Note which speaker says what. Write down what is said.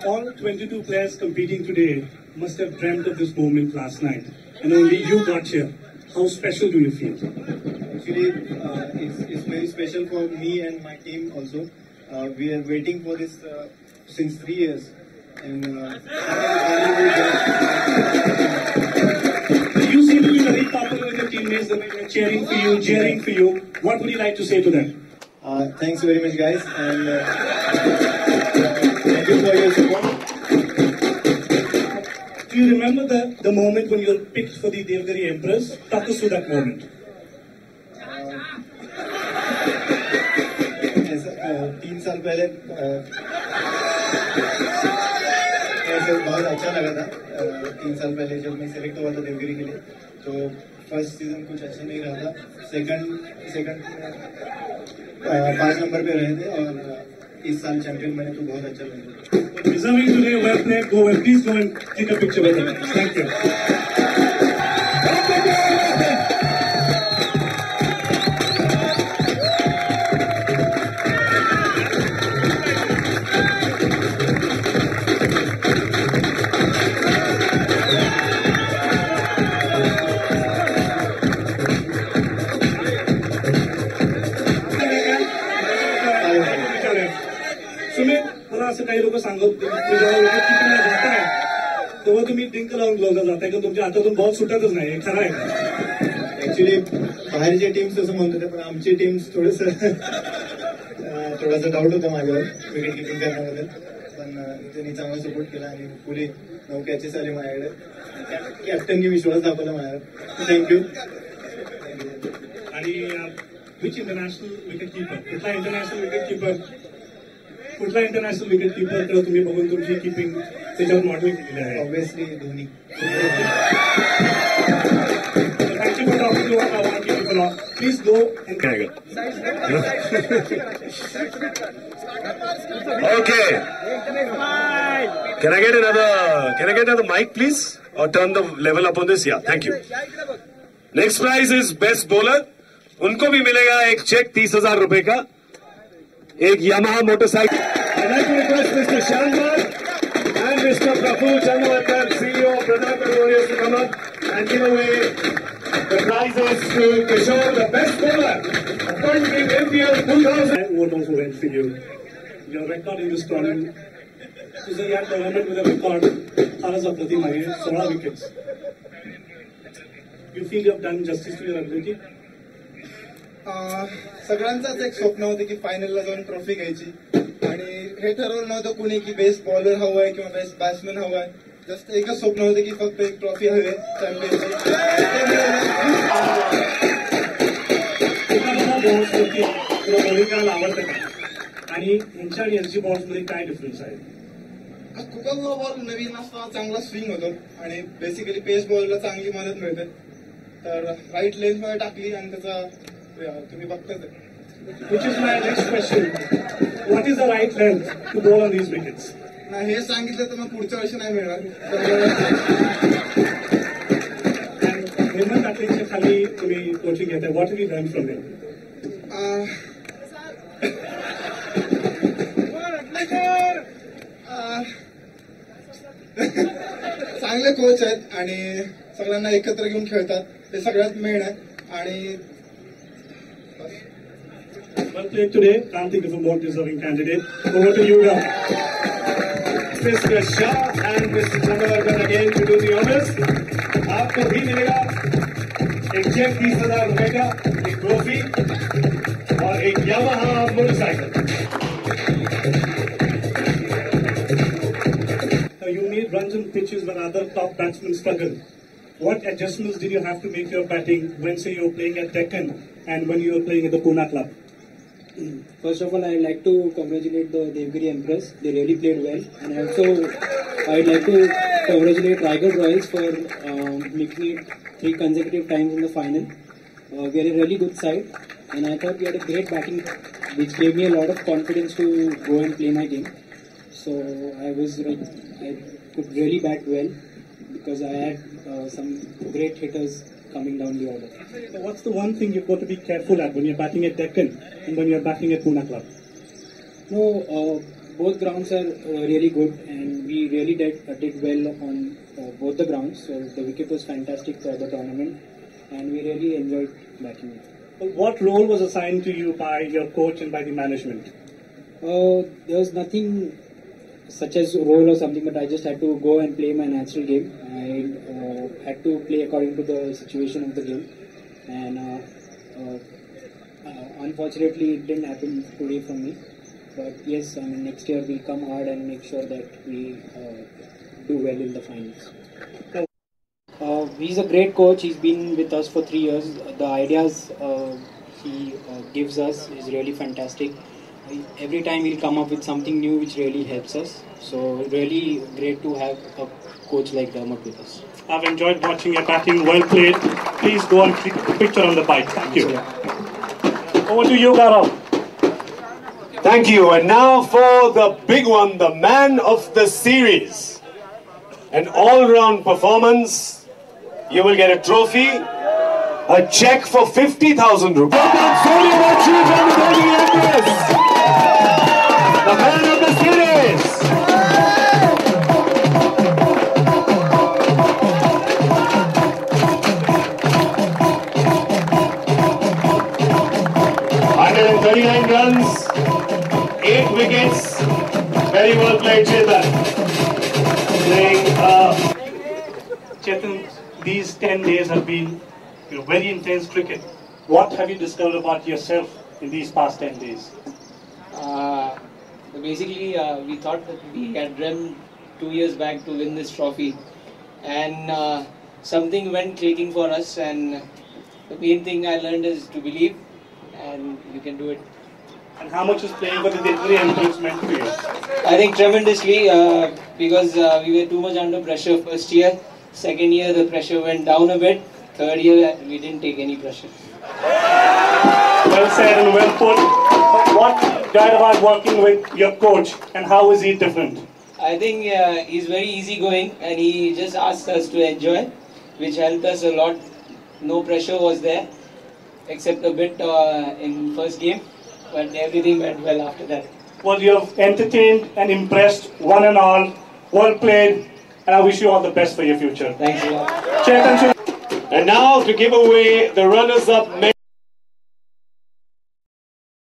Speaker 1: All 22 players competing today must have dreamt of this moment last night, and only you got here. How special do you feel?
Speaker 2: Actually, it's very special for me and my team also. We are waiting for this since 3 years, and
Speaker 1: you seem to be very popular with your teammates. They're cheering for you, cheering for you. What would you like to say to them?
Speaker 2: Thanks very much, guys, and thank you for your support.
Speaker 1: Do you remember the moment when you were picked for the Devgiri Empress? Talk us through that moment.
Speaker 2: 3 साल पहले बहुत अच्छा लगा था. 3 साल पहले जब मैं सिलेक्ट हुआ था देवगिरी के लिए, तो फर्स्ट सीजन कुछ अच्छा नहीं रहा था. सेकंड 5 नंबर पे रहे थे, और इस साल चैंपियन बने तो बहुत अच्छा लगा.
Speaker 1: Deserving today, well played. Go and please go and take a picture with them. Thank you. Sumit, मला असं काही लोक सांगत जेव्हा विकेट किपरला जाताय तेव्हा तुम्ही डिंक लावून ग्लोव्हला जाताय का तुमच्या हातातून बॉल सुटतच नाही, हे खरं आहे?
Speaker 2: ऍक्च्युली बाहेरचे टीम्स तसं म्हणत होते, पण आमची टीम्स थोडासा डाऊट होता माझ्यावर विकेट किपिंग करण्याबद्दल, पण त्यांनी चांगला सपोर्ट केला आणि पुढे 9 कॅचेस आले माझ्याकडे. कॅप्टननी विश्वास दाखवला माझ्यावर. थँक्यू.
Speaker 1: आणि विच इंटरनॅशनल विकेट किपर, कुठला इंटरनॅशनल विकेट किपर तर तुम्ही बघून तुमची किपिंग त्याच्यावर मॉडेल केलेली आहे?
Speaker 2: Obviously Dhoni.
Speaker 1: Thank you for talking to our people. Please go and
Speaker 3: Okay. Can I get another mic, please? Or turn the level up on this? Yeah, thank you. Next prize is best bowler. उनको भी मिलेगा एक check 30,000 रुपए का, एक Yamaha motorcycle. I'd like to request Mr. Shanmugh and Mr. Praful Chandravarkar, CEO of Pradapur Warriors, to come up and give away the prizes to Kishore, the best bowler, according to MPL 2000.
Speaker 1: What also went for you? Your record in this tournament. तुझं या tournament मध्ये record फारच अप्रतिम आहे, 16 wickets. You feel you have done justice to your ability?
Speaker 2: सगळ्यांचाच एक स्वप्न होतं की फायनलला जाऊन ट्रॉफी घ्यायची, आणि हे ठरवलं नव्हतं कुणी की बेस्ट बॉलर हवं आहे किंवा बेस्ट बॅट्समॅन हवं आहे. जस्ट एकच स्वप्न होतं की फक्त एक ट्रॉफी हवी आहे चॅम्पियनची.
Speaker 1: बॉलिंग करायला आवडतं का, आणि यांच्या आणि यांची बॉल्समध्ये काय डिफरन्स आहे?
Speaker 2: कुकाबुरा बॉल नवीन असताना चांगला स्विंग होतो, आणि बेसिकली पेस बॉलला चांगली मदत मिळते. तर राईट लेन्थ मध्ये टाकली आणि त्याचा तुम्ही बघताच.
Speaker 1: Which is my next question. What is the right length to bowl on these wickets?
Speaker 2: नाही, हे सांगितलं तर मग पुढच्या वर्षी नाही मिळणार.
Speaker 1: हेमंत काटलेच्या खाली तुम्ही कोचिंग घेताय. What have you learned from him? चांगले कोच आहेत आणि सगळ्यांना एकत्र घेऊन खेळतात, ते सगळ्यात मेन आहे. आणि Well played today. Can't think of a more deserving candidate. Over to you now.
Speaker 3: Mr. Shah and Mr. Chandravarkar again to do the honors. आपको भी मिलेगा एक चेक 30,000 रुपए का, एक ट्रॉफी और एक Yamaha motorcycle.
Speaker 1: You made runs on pitches when other top batsmen struggle. What adjustments did you have to make your batting when, say, you were playing at Deccan and when you were playing at the Pune club?
Speaker 4: First of all, I'd like to congratulate the Devgiri Empress. They really played well, and also I'd like to congratulate Raigad Royals for making it 3 consecutive times in the final. We are a really good side, and I thought we had a great batting, which gave me a lot of confidence to go and play my game. So I could really bat well. because I had some great hitters coming down the order.
Speaker 1: So what's the one thing you've got to be careful at when you're batting at Deccan and when you're batting at Pune Club?
Speaker 4: No, both grounds are really good, and we really did well on both the grounds. So the wicket was fantastic for the tournament, and we really enjoyed batting it.
Speaker 1: What role was assigned to you by your coach and by the management?
Speaker 4: There was nothing such as a role or something, but I just had to go and play my natural game. I had to play according to the situation of the game, and unfortunately it didn't happen today for me. But yes, I mean, next year we'll come hard and make sure that we do well in the finals. He's a great coach. He's been with us for 3 years. The ideas he gives us is really fantastic. Every time we'll come up with something new which really helps us. So really great to have a coach like Dermot with us.
Speaker 1: I've enjoyed watching your batting. Well played. Please go and click the picture on the bike. Thank you. Over to you, Gaurav.
Speaker 3: Thank you. And now for the big one, the man of the series. An all-round performance. You will get a trophy, a check for 50,000 rupees. The man of the series. $139 runs, 8 wickets. Very well played, Chetan.
Speaker 1: Chetan, these 10 days have been very intense cricket. What have you discovered about yourself in these past 10 days?
Speaker 5: Basically, we thought that we had dreamt 2 years back to win this trophy, and something went clicking for us, and the main thing I learned is to believe, and you can do it.
Speaker 1: And how much is playing for the Devgiri Empress meant to you?
Speaker 5: I think tremendously, because we were too much under pressure first year. Second year the pressure went down a bit. Third year we didn't take any pressure.
Speaker 1: Well said and well put. What guide about working with your coach, and how is he different?
Speaker 5: I think he's very easygoing, and he just asked us to enjoy, which helped us a lot. No pressure was there, except a bit in first game, but everything went well after that.
Speaker 1: Well, you have entertained and impressed one and all. Well played, and I wish you all the best for your future.
Speaker 5: Thanks a lot.
Speaker 1: Chetan.
Speaker 3: And now to give away the runners-up.